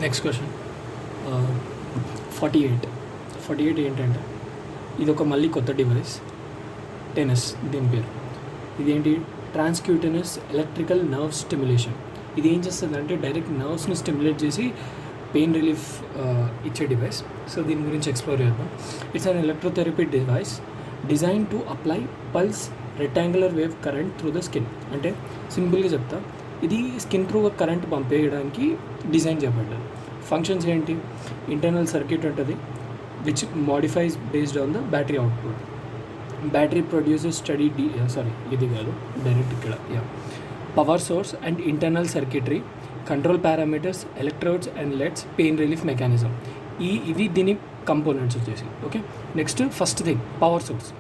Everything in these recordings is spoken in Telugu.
నెక్స్ట్ క్వశ్చన్ 48 ఏంటంటే ఇది ఒక మళ్ళీ కొత్త డివైస్ టెనస్ దీని పేరు. ఇదేంటి ట్రాన్స్క్యూటనస్ ఎలక్ట్రికల్ నర్వ్ స్టిమ్యులేషన్. ఇది ఏం చేస్తుంది అంటే డైరెక్ట్ నర్వ్స్ని స్టిమ్యులేట్ చేసి పెయిన్ రిలీఫ్ ఇచ్చే డివైస్. సో దీని గురించి ఎక్స్ప్లోర్ చేద్దాం. It's an electrotherapy device design to apply pulse rectangular wave current through the skin. అంటే సింపుల్గా చెప్తా, ఇది స్కిన్ త్రూ కరెంట్ పంపేయడానికి డిజైన్ చేయబడ్డది. ఫంక్షన్స్ ఏంటి? ఇంటర్నల్ సర్క్యూట్ ఉంటుంది which modifies based on the battery output. Battery produces steady ఇది కాదు డైరెక్ట్ ఇక్కడ power source and internal circuitry, control parameters, electrodes and let's, pain relief mechanism. ఇవి దీని కంపోనెంట్స్ వచ్చేసి. Okay, next first thing power source.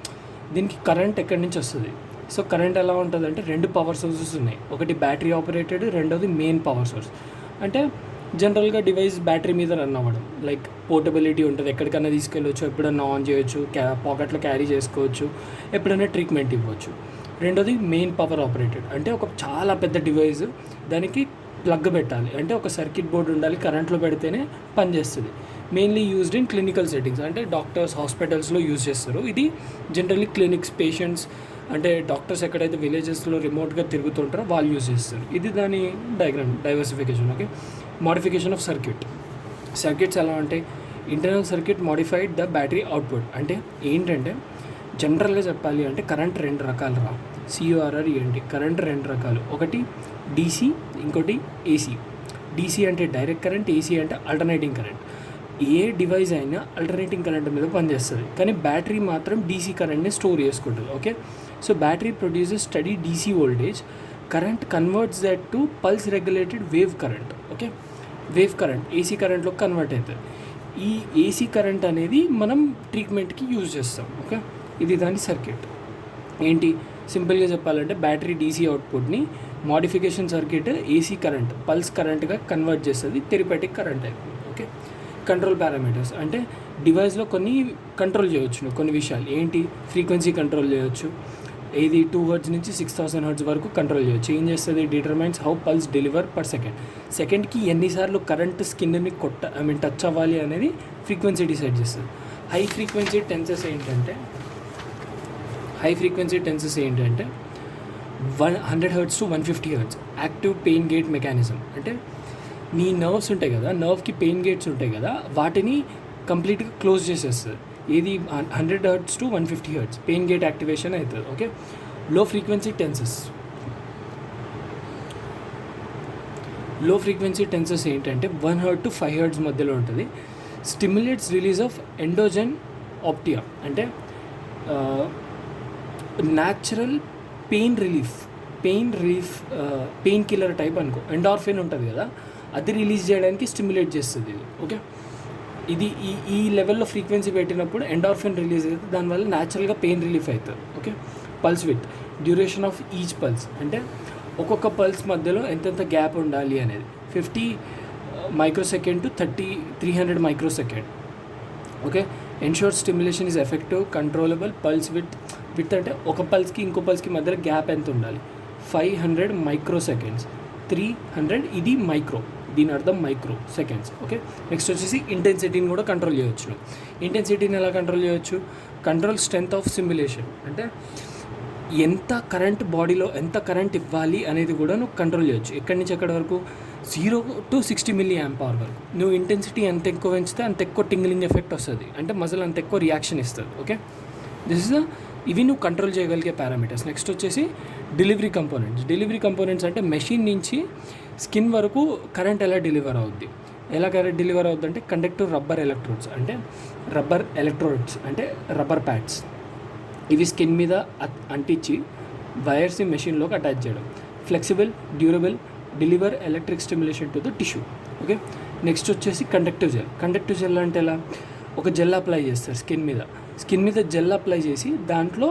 దీనికి కరెంట్ ఎక్కడి నుంచి వస్తుంది? సో కరెంట్ ఎలా ఉంటుంది అంటే రెండు పవర్ సోర్సెస్ ఉన్నాయి. ఒకటి బ్యాటరీ ఆపరేటెడ్, రెండోది మెయిన్ పవర్ సోర్స్. అంటే జనరల్గా డివైస్ బ్యాటరీ మీద రన్ అవ్వడం, లైక్ పోర్టబిలిటీ ఉంటుంది, ఎక్కడికైనా తీసుకెళ్ళవచ్చు, ఎప్పుడన్నా ఆన్ చేయొచ్చు, పాకెట్లో క్యారీ చేసుకోవచ్చు, ఎప్పుడైనా ట్రీట్మెంట్ ఇవ్వచ్చు. రెండోది మెయిన్ పవర్ ఆపరేటెడ్, అంటే ఒక చాలా పెద్ద డివైస్, దానికి ప్లగ్ పెట్టాలి, అంటే ఒక సర్క్యూట్ బోర్డు ఉండాలి, కరెంట్లో పెడితేనే పనిచేస్తుంది. Mainly used in clinical settings, అంటే డాక్టర్స్ హాస్పిటల్స్లో యూజ్ చేస్తారు. ఇది జనరల్లీ క్లినిక్స్, పేషెంట్స్, అంటే డాక్టర్స్ ఎక్కడైతే విలేజెస్లో రిమోట్గా తిరుగుతుంటారో వాళ్ళు యూజ్ చేస్తారు. ఇది దాని diversification. Okay, modification of circuits ఎలా అంటే internal circuit modified the battery output. అంటే ఏంటంటే జనరల్గా చెప్పాలి అంటే కరెంట్ రెండు రకాలు CURR ఏంటి? కరెంట్ రెండు రకాలు, ఒకటి DC, ఇంకోటి AC. DC అంటే డైరెక్ట్ కరెంట్, AC అంటే ఆల్టర్నేటింగ్ కరెంట్. ఏ డివైస్ అయినా ఆల్టర్నేటింగ్ కరెంట్ మీద పనిచేస్తుంది, కానీ బ్యాటరీ మాత్రం DC కరెంట్ని స్టోర్ చేసుకుంటుంది. Okay, so battery produces study DC voltage, current converts that to pulse regulated wave current. Okay, wave current AC కరెంట్లో కన్వర్ట్ అవుతుంది. ఈ AC కరెంట్ అనేది మనం ట్రీట్మెంట్కి యూజ్ చేస్తాం. ఓకే, ఇది దాని సర్క్యూట్. ఏంటి సింపుల్గా చెప్పాలంటే బ్యాటరీ DC అవుట్పుట్ని modification circuit AC current pulse కరెంట్గా కన్వర్ట్ చేస్తుంది, థెరపటిక్ కరెంట్ అయిపోయింది. ఓకే, కంట్రోల్ పారామీటర్స్ అంటే డివైస్లో కొన్ని కంట్రోల్ చేయవచ్చు, కొన్ని విషయాలు ఏంటి? ఫ్రీక్వెన్సీ కంట్రోల్ చేయవచ్చు, ఇది 2 Hz నుంచి 6000 Hz వరకు కంట్రోల్ చేయవచ్చు. ఏం చేస్తుంది? Determines how pulse deliver per సెకండ్కి ఎన్నిసార్లు కరెంట్ స్కిన్ని టచ్ అవ్వాలి అనేది ఫ్రీక్వెన్సీ డిసైడ్ చేస్తుంది. హై ఫ్రీక్వెన్సీ టెన్సెస్ ఏంటంటే 100 Hz to 150 Hz active pain gate mechanism. అంటే నీ నర్వ్స్ ఉంటాయి కదా, నర్వ్కి పెయిన్ గేట్స్ ఉంటాయి కదా, వాటిని కంప్లీట్గా క్లోజ్ చేసేస్తుంది. ఏది 100 Hz to 150 Hz pain gate activation అవుతుంది. ఓకే, లో ఫ్రీక్వెన్సీ టెన్సెస్ ఏంటంటే 1 Hz to 5 Hz మధ్యలో ఉంటుంది. స్టిమ్యులేట్స్ రిలీజ్ ఆఫ్ ఎండోజెన్ ఆప్టియా, అంటే natural pain relief pain killer type అనుకో. ఎండార్ఫిన్ ఉంటుంది కదా, అది రిలీజ్ చేయడానికి స్టిమ్యులేట్ చేస్తుంది ఇది. ఓకే, ఇది ఈ లెవెల్లో ఫ్రీక్వెన్సీ పెట్టినప్పుడు ఎండార్ఫిన్ రిలీజ్ అవుతుంది, దానివల్ల న్యాచురల్గా పెయిన్ రిలీఫ్ అవుతుంది. Okay, pulse with duration of each pulse, అంటే ఒక్కొక్క పల్స్ మధ్యలో ఎంతెంత గ్యాప్ ఉండాలి అనేది 50 microsecond to 300 microsecond. Okay, ensure stimulation is effective controllable. Pulse with అంటే ఒక పల్స్కి ఇంకో పల్స్కి మధ్యలో గ్యాప్ ఎంత ఉండాలి? 500 మైక్రోసెకండ్స్, 300 ఇది మైక్రో, దీని అర్థం మైక్రో సెకండ్స్. ఓకే, నెక్స్ట్ వచ్చేసి ఇంటెన్సిటీని కూడా కంట్రోల్ చేయవచ్చు. ఇంటెన్సిటీని ఎలా కంట్రోల్ చేయవచ్చు? కంట్రోల్ స్ట్రెంత్ ఆఫ్ సిమ్యులేషన్, అంటే ఎంత కరెంట్ బాడీలో ఎంత కరెంట్ ఇవ్వాలి అనేది కూడా నువ్వు కంట్రోల్ చేయొచ్చు. ఎక్కడి నుంచి ఎక్కడి వరకు? 0 to 60 mA వరకు. నువ్వు ఇంటెన్సిటీ ఎంత ఎక్కువ పెంచితే అంత ఎక్కువ టింగ్లింగ్ ఎఫెక్ట్ వస్తుంది, అంటే మజిల్ అంత ఎక్కువ రియాక్షన్ ఇస్తుంది. ఓకే, ఇవి నువ్వు కంట్రోల్ చేయగలిగే పారామీటర్స్. నెక్స్ట్ వచ్చేసి డెలివరీ కంపోనెంట్స్ అంటే మెషిన్ నుంచి స్కిన్ వరకు కరెంట్ ఎలా డెలివర్ అవుద్ది అంటే కండక్టివ్ రబ్బర్ ఎలక్ట్రోడ్స్, అంటే రబ్బర్ ప్యాడ్స్. ఇవి స్కిన్ మీద అంటించి వైర్స్ని మెషిన్లోకి అటాచ్ చేయడం. Flexible, durable, deliver electric stimulation to the tissue. Okay, next వచ్చేసి కండక్టివ్ జెల్ అంటే ఎలా? ఒక జెల్ అప్లై చేస్తారు స్కిన్ మీద జెల్ అప్లై చేసి దాంట్లో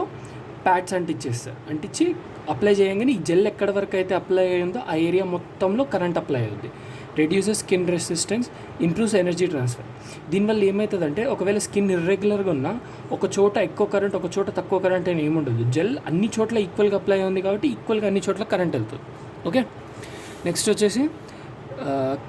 ప్యాడ్స్ అంటించి అప్లై చేయగానే ఈ జెల్ ఎక్కడి వరకు అయితే అప్లై అయ్యిందో ఆ ఏరియా మొత్తంలో కరెంట్ అప్లై అవుతుంది. Reduces skin resistance, improves energy transfer. దీనివల్ల ఏమవుతుందంటే ఒకవేళ స్కిన్ ఇర్రెగ్యులర్గా ఉన్నా ఒక చోట ఎక్కువ కరెంట్ ఒక చోట తక్కువ కరెంట్ అని ఏముండదు. జెల్ అన్ని చోట్ల ఈక్వల్గా అప్లై ఉంది కాబట్టి ఈక్వల్గా అన్ని చోట్ల కరెంట్ వెళ్తుంది. ఓకే, నెక్స్ట్ వచ్చేసి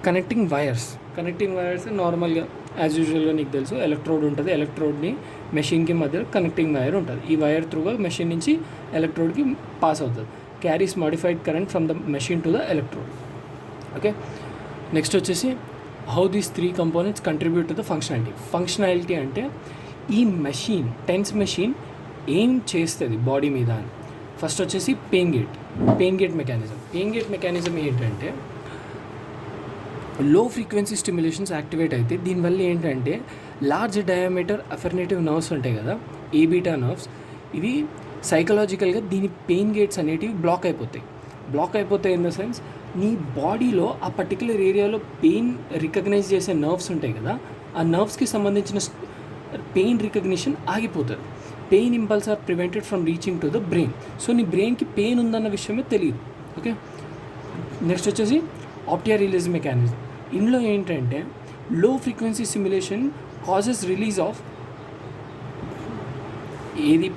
కనెక్టింగ్ వైర్స్ నార్మల్గా యాజ్ యూజువల్గా నీకు తెలుసు ఎలక్ట్రోడ్ ఉంటుంది, ఎలక్ట్రోడ్ని మెషిన్కి మధ్యలో కనెక్టింగ్ వైర్ ఉంటుంది. ఈ వైర్ త్రూగా మెషిన్ నుంచి ఎలక్ట్రోడ్కి పాస్ అవుతుంది. Carries modified current from the machine to the electrode. Okay, next వచ్చేసి how these 3 components contribute to the functionality అంటే ఈ మెషిన్ టెన్స్ మెషిన్ ఏం చేస్తుంది బాడీ మీద అని. ఫస్ట్ వచ్చేసి పెయిన్ గేట్ మెకానిజం ఏంటంటే లో ఫ్రీక్వెన్సీ స్టిమ్యులేషన్స్ యాక్టివేట్ అయితే దీనివల్ల ఏంటంటే లార్జ్ డయామీటర్ అఫర్నేటివ్ నర్వ్స్ ఉంటాయి కదా, ఏ బీటా నర్వ్స్, ఇవి సైకలాజికల్గా దీని పెయిన్ గేట్స్ అనేటివి బ్లాక్ అయిపోతాయి ఇన్ ద సెన్స్ నీ బాడీలో ఆ పర్టికులర్ ఏరియాలో పెయిన్ రికగ్నైజ్ చేసే నర్వ్స్ ఉంటాయి కదా, ఆ నర్వ్స్కి సంబంధించిన పెయిన్ రికగ్నిషన్ ఆగిపోతుంది. Pain impulse are prevented from reaching to the brain. So నీ బ్రెయిన్కి పెయిన్ ఉందన్న విషయమే తెలియదు. ఓకే, నెక్స్ట్ వచ్చేసి ఆప్టియా రిలీజ్ మెకానిజం. ఇందులో ఏంటంటే లో frequency simulation causes release of ఏది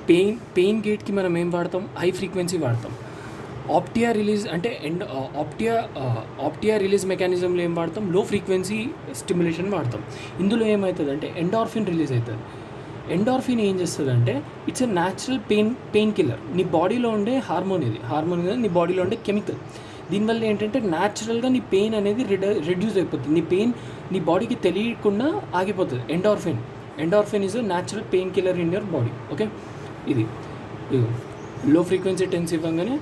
పెయిన్ గేట్కి మనం ఏం వాడతాం, హై ఫ్రీక్వెన్సీ వాడతాం. ఆప్టియా రిలీజ్ అంటే ఆప్టియా రిలీజ్ మెకానిజంలో ఏం వాడతాం, లో ఫ్రీక్వెన్సీ స్టిమ్యులేషన్ వాడతాం. ఇందులో ఏమవుతుంది అంటే ఎండార్ఫిన్ రిలీజ్ అవుతుంది. ఎండార్ఫిన్ ఏం చేస్తుంది అంటే it's a natural pain killer. నీ బాడీలో ఉండే హార్మోన్ నీ బాడీలో ఉండే కెమికల్. దీనివల్ల ఏంటంటే న్యాచురల్గా నీ పెయిన్ అనేది రెడ్యూస్ అయిపోతుంది. నీ పెయిన్ నీ బాడీకి తెలియకుండా ఆగిపోతుంది. Endorphin is a natural pain killer in your body. Okay, ఇది లో ఫ్రీక్వెన్సీ టెన్స్ ఇవ్వగానే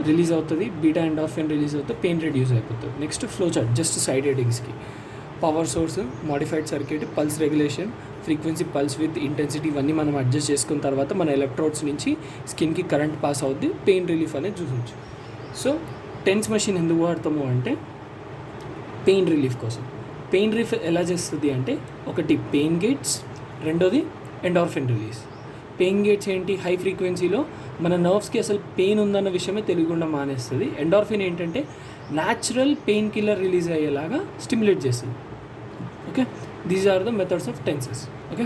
రిలీజ్ అవుతుంది, బీటా ఎండార్ఫిన్ రిలీజ్ అవుతుంది, పెయిన్ రెడ్యూస్ అయిపోతుంది. Next flow chart just side హెడింగ్స్కి power source, modified circuit, pulse regulation, frequency, pulse with intensity, ఇవన్నీ మనం అడ్జస్ట్ చేసుకున్న తర్వాత మన ఎలక్ట్రోడ్స్ నుంచి స్కిన్కి కరెంట్ పాస్ అవుద్ది, పెయిన్ రిలీఫ్ అనేది చూసొచ్చు. సో టెన్స్ మెషిన్ ఎందుకు వాడతాము అంటే పెయిన్ రిలీఫ్ కోసం. పెయిన్ రిలీఫ్ ఎలా చేస్తుంది అంటే ఒకటి పెయిన్ గేట్స్, రెండోది ఎండార్ఫిన్ రిలీజ్. పెయిన్ గేట్స్ ఏంటి, హై ఫ్రీక్వెన్సీలో మన నర్వ్స్కి అసలు పెయిన్ ఉందన్న విషయమే తెలియకుండా మానేస్తుంది. ఎండార్ఫిన్ ఏంటంటే న్యాచురల్ పెయిన్ కిల్లర్ రిలీజ్ అయ్యేలాగా స్టిమ్యులేట్ చేస్తుంది. Okay, these are the methods of tenses. Okay.